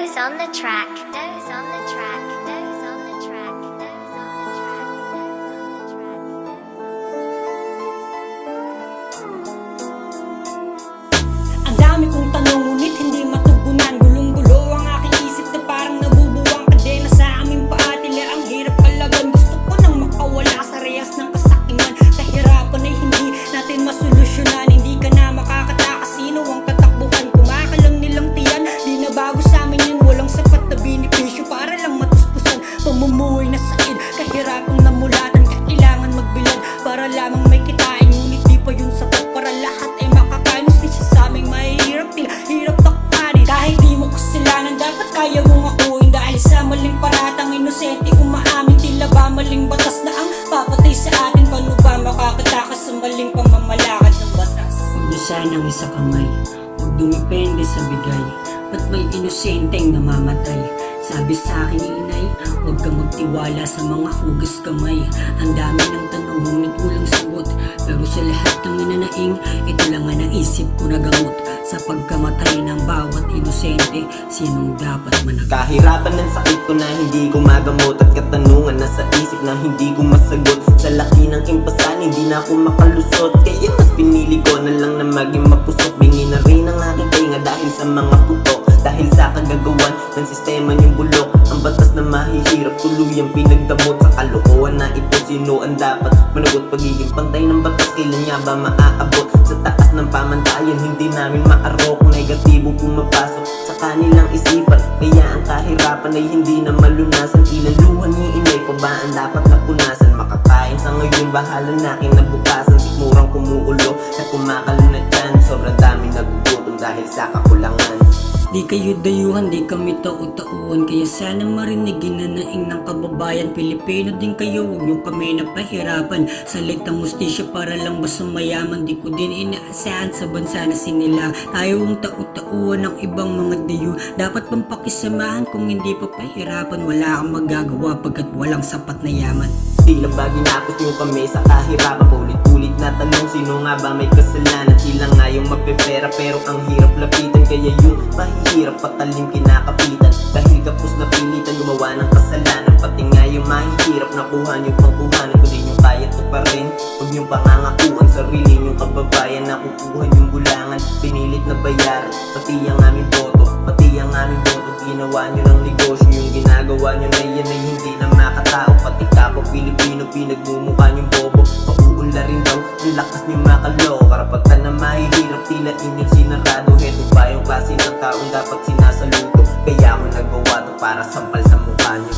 Doze on the track. Doze on the track. Doze on the track. Doze on the track. Doze on the track. Ang dami kong tanong ngunit hindi matugunan. Gulong-gulo ang aking isip na parang nabubuwang kadena sa aming paa. Tila ang hirap kalagan. Gusto ko nang makawala sa rehas ng kasakiman. Kahirapan ay hindi natin masolusyonan. Hindi ka na makakatakas, sino ang tatakbuhan. Kumakalam nilang tiyan, di na bago sa amin yan. Walang sapat na benepisyo para lang matuspusan. Pamumuhay na said, kahirapang namulatan. Kailangan magbilad para lamang may kitain. Ngunit di pa yun sapat para lahat ay makakain. Di siya sa aming mahihirap, tila hirap takpanin. Kahit di mo kasalanan, dapat kaya mong akuin. Dahil sa maling paratang inosente umaamin. Tila ba maling batas na ang papatay sa atin? Paano ba makakatakas sa maling pamamalakad ng batas? Huwag na sanang isa kamay, huwag dumipende sa bigay. Ba't may inosenteng namamatay? Sabi sa akin ni inay, huwag kang magtiwala sa mga hugas kamay. Ang dami ng tanong ngunit walang sagot. Pero sa lahat ng ninanaing, ito lang ang naisip ko na gamot. Sa pagkamatay ng bawat inosente, sinong dapat managot? Kahirapan ng sakit ko na hindi ko magamot. At katanungan na sa isip na hindi ko masagot. Sa laki ng impasan, hindi na ako makalusot. Kaya mas pinili ko na lang na maging mapusot. Bingi na rin ang aking tinga dahil sa mga puto. Dahil sa kagagawan ng sistema niyong bulok. Ang batas na mahihirap tuluyang pinagdamot. Sa kalokohan na ito, sino ang dapat managot? Pagiging pantay ng batas, kailan niya ba maaabot? Sa taas ng pamantayan, hindi namin maarok. Negatibo pumapasok sa kanilang isipan. Kaya ang kahirapan ay hindi na malunasan. Ilang luha ni inay pa ba ang dapat napunasan? Makakain sa ngayon, bahala na kinabukasan. Sikmurang kumuulo at kumakalam na dyan. Sobrang dami nagugutom dahil sa kakulangan. Di kayo dayuhan, di kami tao-tauhan. Kaya sana marinig ginanaing ng kababayan. Pilipino din kayo, huwag nyo kami napahirapan. Salit ang mustisya para lang basta mayaman. Di ko din inaasahan sa bansa na sinila. Tayo ang tao-tauhan ng ibang mga dayo. Dapat pang pakisamahan kung hindi pa pahirapan. Wala kang magagawa pagkat walang sapat na yaman. Tila ba ginapos nyo kami sa kahirapan? Paulit-ulit na tanong, sino nga ba may kasalanan? Sila nga yung mapepera pero ang hirap lapitan. Kaya yung mahihirap patalim kinakapitan. Dahil kapos na pilitan gumawa ng kasalanan. Pati nga yung mahihirap nakuha nyo pang kuhanan. Kung di nyo kaya to pa rin, huwag nyo pangangakuan sarili nyong kababayan na kukuha nyong bulangan. Pinilit na bayaran, pati ang aming boto. Pati ang aming boto, ginawa nyo ng negosyo. Yung ginagawa nyo na yan ay hindi na makatao. Pati kapwa Pilipino, pinagmumukha nyong bobo. Pauunla rin daw, ang lakas nyo makaloko. Karapatan na mahihirap, tila ining sinarado. Heto ba yung klase ng taong dapat sinasaludo? Kaya ako nagawa to para sampal sa mukha nyo.